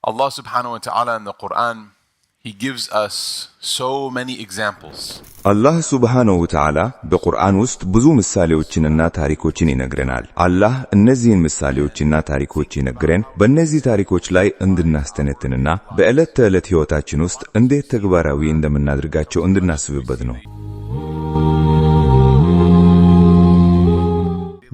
Allah subhanahu wa ta'ala in the Quran, He gives us so many examples. Allah subhanahu wa ta'ala በቁርአን ውስጥ ብዙ ምሳሌዎችንና ታሪኮችን ይነግረናል። አላህ እነዚህን ምሳሌዎችና ታሪኮች ይነግረን በእነዚህ ታሪኮች ላይ እንድናስተነትንና በዕለት ተዕለት ሕይወታችን ውስጥ እንዴት ተግባራዊ እንደምናደርጋቸው እንድናስብበት ነው።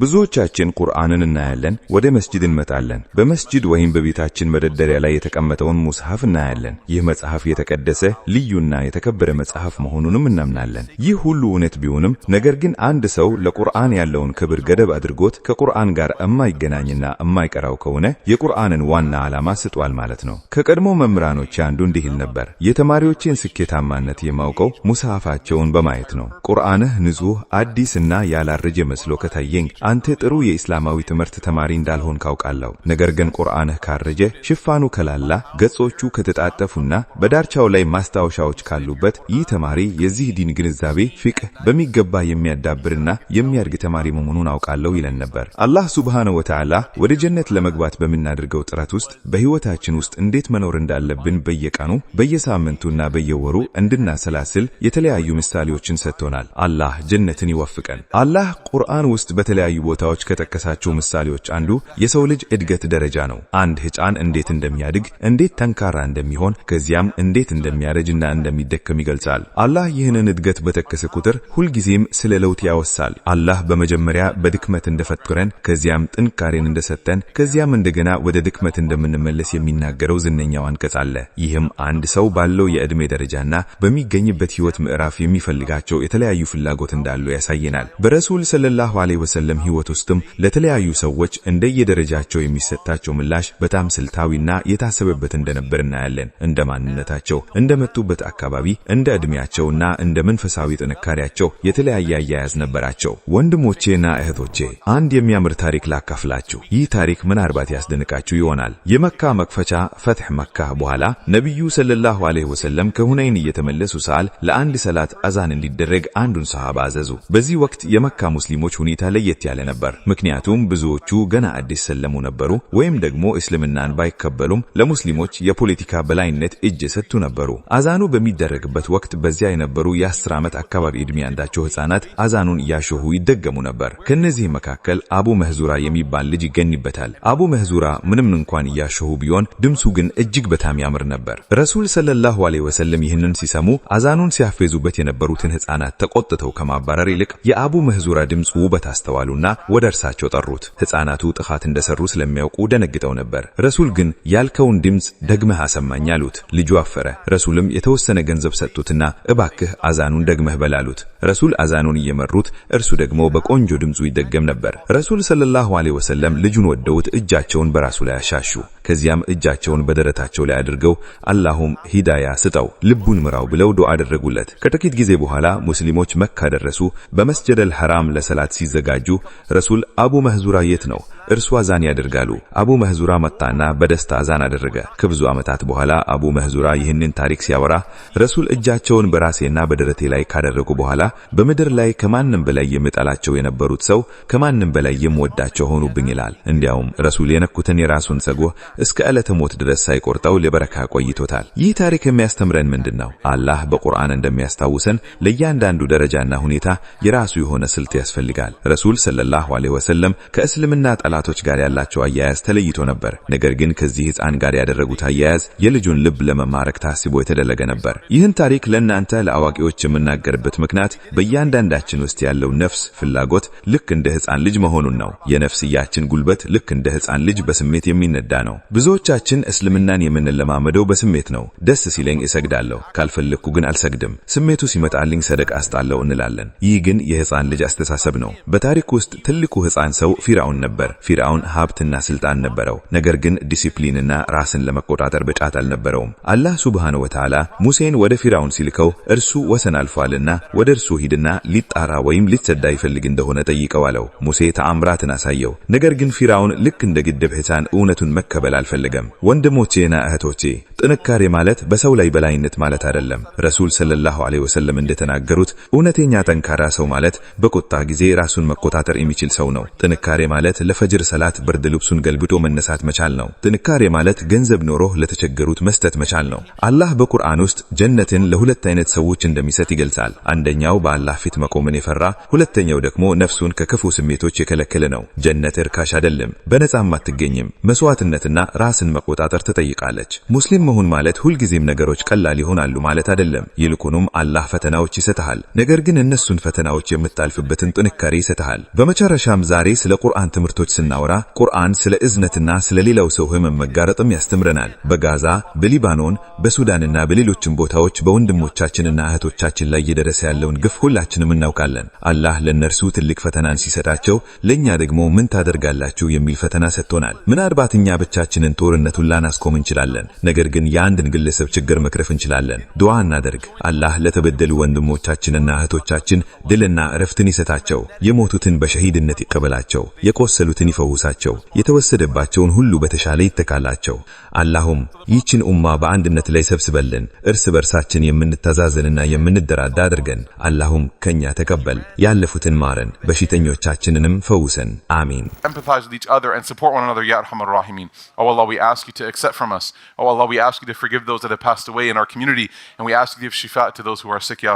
ብዙዎቻችን ቁርአንን እናያለን፣ ወደ መስጂድ እንመጣለን። በመስጂድ ወይም በቤታችን መደርደሪያ ላይ የተቀመጠውን ሙስሐፍ እናያለን። ይህ መጽሐፍ የተቀደሰ ልዩና የተከበረ መጽሐፍ መሆኑንም እናምናለን። ይህ ሁሉ እውነት ቢሆንም ነገር ግን አንድ ሰው ለቁርአን ያለውን ክብር ገደብ አድርጎት ከቁርአን ጋር የማይገናኝና የማይቀራው ከሆነ የቁርአንን ዋና ዓላማ ስቷል ማለት ነው። ከቀድሞ መምህራኖች አንዱ እንዲህ ይል ነበር፣ የተማሪዎችን ስኬታማነት የማውቀው ሙስሐፋቸውን በማየት ነው። ቁርአንህ ንጹህ አዲስና ያላረጀ መስሎ ከታየኝ አንተ ጥሩ የኢስላማዊ ትምህርት ተማሪ እንዳልሆን ካውቃለሁ። ነገር ግን ቁርአንህ ካረጀ፣ ሽፋኑ ከላላ፣ ገጾቹ ከተጣጠፉና በዳርቻው ላይ ማስታወሻዎች ካሉበት ይህ ተማሪ የዚህ ዲን ግንዛቤ ፍቅህ በሚገባ የሚያዳብርና የሚያድግ ተማሪ መሆኑን አውቃለሁ ይለን ነበር። አላህ ሱብሃነሁ ወተዓላ ወደ ጀነት ለመግባት በምናደርገው ጥረት ውስጥ በህይወታችን ውስጥ እንዴት መኖር እንዳለብን በየቀኑ በየሳምንቱና በየወሩ እንድናሰላስል የተለያዩ ምሳሌዎችን ሰጥቶናል። አላህ ጀነትን ይወፍቀን። አላህ ቁርአን ውስጥ በተለያዩ ቦታዎች ከጠቀሳቸው ምሳሌዎች አንዱ የሰው ልጅ እድገት ደረጃ ነው። አንድ ህፃን እንዴት እንደሚያድግ፣ እንዴት ጠንካራ እንደሚሆን፣ ከዚያም እንዴት እንደሚያረጅና እንደሚደከም ይገልጻል። አላህ ይህንን እድገት በተከሰ ቁጥር ሁልጊዜም ስለ ለውጥ ያወሳል። አላህ በመጀመሪያ በድክመት እንደፈጠረን፣ ከዚያም ጥንካሬን እንደሰጠን፣ ከዚያም እንደገና ወደ ድክመት እንደምንመለስ የሚናገረው ዝነኛው አንቀጽ አለ። ይህም አንድ ሰው ባለው የእድሜ ደረጃና በሚገኝበት ህይወት ምዕራፍ የሚፈልጋቸው የተለያዩ ፍላጎት እንዳለው ያሳየናል። በረሱል ሰለላሁ ዐለይሂ ወሰለም ህይወት ውስጥም ለተለያዩ ሰዎች እንደየደረጃቸው የሚሰጣቸው ምላሽ በጣም ስልታዊና የታሰበበት እንደነበር እናያለን። እንደ ማንነታቸው፣ እንደመጡበት አካባቢ፣ እንደ እድሜያቸውና እንደ መንፈሳዊ ጥንካሬያቸው የተለያየ አያያዝ ነበራቸው። ወንድሞቼና እህቶቼ አንድ የሚያምር ታሪክ ላካፍላችሁ። ይህ ታሪክ ምናልባት ያስደንቃችሁ ይሆናል። የመካ መክፈቻ ፈትህ መካ በኋላ ነብዩ ሰለላሁ ዐለይሂ ወሰለም ከሁነይን እየተመለሱ ሳል ለአንድ ሰላት አዛን እንዲደረግ አንዱን ሰሃባ አዘዙ። በዚህ ወቅት የመካ ሙስሊሞች ሁኔታ ለየት ያለ ነበር። ምክንያቱም ብዙዎቹ ገና አዲስ ሰለሙ ነበሩ፣ ወይም ደግሞ እስልምናን ባይከበሉም ለሙስሊሞች የፖለቲካ በላይነት እጅ ሰጡ ነበሩ። አዛኑ በሚደረግበት ወቅት በዚያ የነበሩ የ10 ዓመት አካባቢ ዕድሜ ያላቸው ህፃናት አዛኑን እያሾሁ ይደገሙ ነበር። ከነዚህ መካከል አቡ መህዙራ የሚባል ልጅ ይገኝበታል። አቡ መህዙራ ምንም እንኳን እያሾሁ ቢሆን ድምፁ ግን እጅግ በጣም ያምር ነበር። ረሱል ሰለላሁ ዐለይሂ ወሰለም ይህንን ሲሰሙ አዛኑን ሲያፈዙበት የነበሩትን ህፃናት ተቆጥተው ከማባረር ይልቅ የአቡ መህዙራ ድምፅ ውበት አስተዋሉና ወደ እርሳቸው ጠሩት። ህፃናቱ ጥፋት እንደሰሩ ስለሚያውቁ ደነግጠው ነበር። ረሱል ግን ያልከውን ድምፅ ደግመህ አሰማኝ አሉት። ልጁ አፈረ። ረሱልም የተወሰነ ገንዘብ ሰጡትና እባክህ አዛኑን ደግመህ በላሉት። ረሱል አዛኑን እየመሩት፣ እርሱ ደግሞ በቆንጆ ድምፁ ይደገም ነበር። ረሱል ሰለላሁ ዐለይሂ ወሰለም ልጁን ወደውት እጃቸውን በራሱ ላይ አሻሹ። ከዚያም እጃቸውን በደረታቸው ላይ አድርገው አላሁም ሂዳያ ስጠው፣ ልቡን ምራው ብለው ዱዓ አደረጉለት። ከጥቂት ጊዜ በኋላ ሙስሊሞች መካ ደረሱ። በመስጂደል ሐራም ለሰላት ሲዘጋጁ ረሱል አቡ መህዙራ የት ነው? እርሱ አዛን ያደርጋሉ። አቡ መህዙራ መጣና በደስታ አዛን አደረገ። ከብዙ ዓመታት በኋላ አቡ መህዙራ ይህንን ታሪክ ሲያወራ ረሱል እጃቸውን በራሴና በደረቴ ላይ ካደረጉ በኋላ በምድር ላይ ከማንም በላይ የምጠላቸው የነበሩት ሰው ከማንም በላይ የምወዳቸው ሆኑብኝ ይላል። እንዲያውም ረሱል የነኩትን የራሱን ፀጉር እስከ ዕለተ ሞት ድረስ ሳይቆርጠው ለበረካ ቆይቶታል። ይህ ታሪክ የሚያስተምረን ምንድነው? አላህ በቁርአን እንደሚያስታውሰን ለእያንዳንዱ ደረጃና ሁኔታ የራሱ የሆነ ስልት ያስፈልጋል። ረሱል ሰለላሁ ዐለይሂ ወሰለም ከእስልምና ጠላቶች ጋር ያላቸው አያያዝ ተለይቶ ነበር። ነገር ግን ከዚህ ህፃን ጋር ያደረጉት አያያዝ የልጁን ልብ ለመማረክ ታስቦ የተደረገ ነበር። ይህን ታሪክ ለእናንተ ለአዋቂዎች የምናገርበት ምክንያት በእያንዳንዳችን ውስጥ ያለው ነፍስ ፍላጎት ልክ እንደ ህፃን ልጅ መሆኑን ነው። የነፍስያችን ጉልበት ልክ እንደ ህፃን ልጅ በስሜት የሚነዳ ነው። ብዙዎቻችን እስልምናን የምንለማመደው በስሜት ነው። ደስ ሲለኝ እሰግዳለሁ፣ ካልፈለኩ ግን አልሰግድም፣ ስሜቱ ሲመጣልኝ ሰደቃ አስጣለሁ እንላለን። ይህ ግን የህፃን ልጅ አስተሳሰብ ነው። በታሪክ ውስጥ ትልቁ ህፃን ሰው ፊርዓውን ነበር። ፊርዓውን ሀብትና ስልጣን ነበረው፣ ነገር ግን ዲሲፕሊንና ራስን ለመቆጣጠር ብቃት አልነበረውም። አላህ ሱብሃነሁ ወተዓላ ሙሴን ወደ ፊርዓውን ሲልከው እርሱ ወሰን አልፏልና ወደ እርሱ ሂድና ሊጣራ ወይም ሊሰዳ ይፈልግ እንደሆነ ጠይቀው አለው። ሙሴ ተአምራትን አሳየው። ነገር ግን ፊርዓውን ልክ እንደ ግድብ ህፃን እውነቱን መከበል አልፈለገም። ወንድሞቼና እህቶቼ ጥንካሬ ማለት በሰው ላይ በላይነት ማለት አይደለም። ረሱል ሰለላሁ ዐለይሂ ወሰለም እንደተናገሩት እውነተኛ ጠንካራ ሰው ማለት በቁጣ ጊዜ ራሱን መቆጣጠር የሚችል ሰው ነው። ጥንካሬ ማለት ለፈጅር ለፈጅር ሰላት ብርድ ልብሱን ገልብጦ መነሳት መቻል ነው። ጥንካሬ ማለት ገንዘብ ኖሮህ ለተቸገሩት መስጠት መቻል ነው። አላህ በቁርአን ውስጥ ጀነትን ለሁለት አይነት ሰዎች እንደሚሰጥ ይገልጻል። አንደኛው በአላህ ፊት መቆምን የፈራ፣ ሁለተኛው ደግሞ ነፍሱን ከክፉ ስሜቶች የከለከለ ነው። ጀነት እርካሽ አይደለም፣ በነፃም አትገኝም። መስዋዕትነትና ራስን መቆጣጠር ትጠይቃለች። ሙስሊም መሆን ማለት ሁልጊዜም ነገሮች ቀላል ይሆናሉ ማለት አይደለም። ይልቁንም አላህ ፈተናዎች ይሰጥሃል። ነገር ግን እነሱን ፈተናዎች የምታልፍበትን ጥንካሬ ይሰጥሃል። በመጨረሻም ዛሬ ስለ ቁርአን ትምህርቶች ስናወራ ቁርአን ስለ እዝነትና ስለ ሌላው ሰው ህመም መጋረጥም ያስተምረናል። በጋዛ፣ በሊባኖን፣ በሱዳንና በሌሎችም ቦታዎች በወንድሞቻችንና እህቶቻችን ላይ እየደረሰ ያለውን ግፍ ሁላችንም እናውቃለን። አላህ ለነርሱ ትልቅ ፈተናን ሲሰጣቸው ለኛ ደግሞ ምን ታደርጋላችሁ የሚል ፈተና ሰጥቶናል። ምናልባት እኛ ብቻችንን ጦርነቱን ላናስቆም እንችላለን፣ ነገር ግን የአንድን ግለሰብ ችግር መቅረፍ እንችላለን። ዱዓ እናደርግ። አላህ ለተበደሉ ወንድሞቻችንና እህቶቻችን ድልና እረፍትን ይሰጣቸው፣ የሞቱትን በሸሂድነት ይቀበላቸው፣ የቆሰሉትን ይፈውሳቸው፣ የተወሰደባቸውን ሁሉ በተሻለ ይተካላቸው። አላሁም ይህችን ኡማ በአንድነት ላይ ሰብስበልን፣ እርስ በርሳችን የምንተዛዘንና የምንደራዳ አድርገን። አላሁም ከኛ ተቀበል፣ ያለፉትን ማረን፣ በሽተኞቻችንንም ፈውሰን። አሚን። Empathize with each other and support one another, Ya Arhamar Rahimin. Oh Allah, we ask you to accept from us. Oh Allah, we ask you to forgive those that have passed away in our community, and we ask you to give shifa to those who are sick, Ya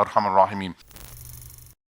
Arhamar Rahimin.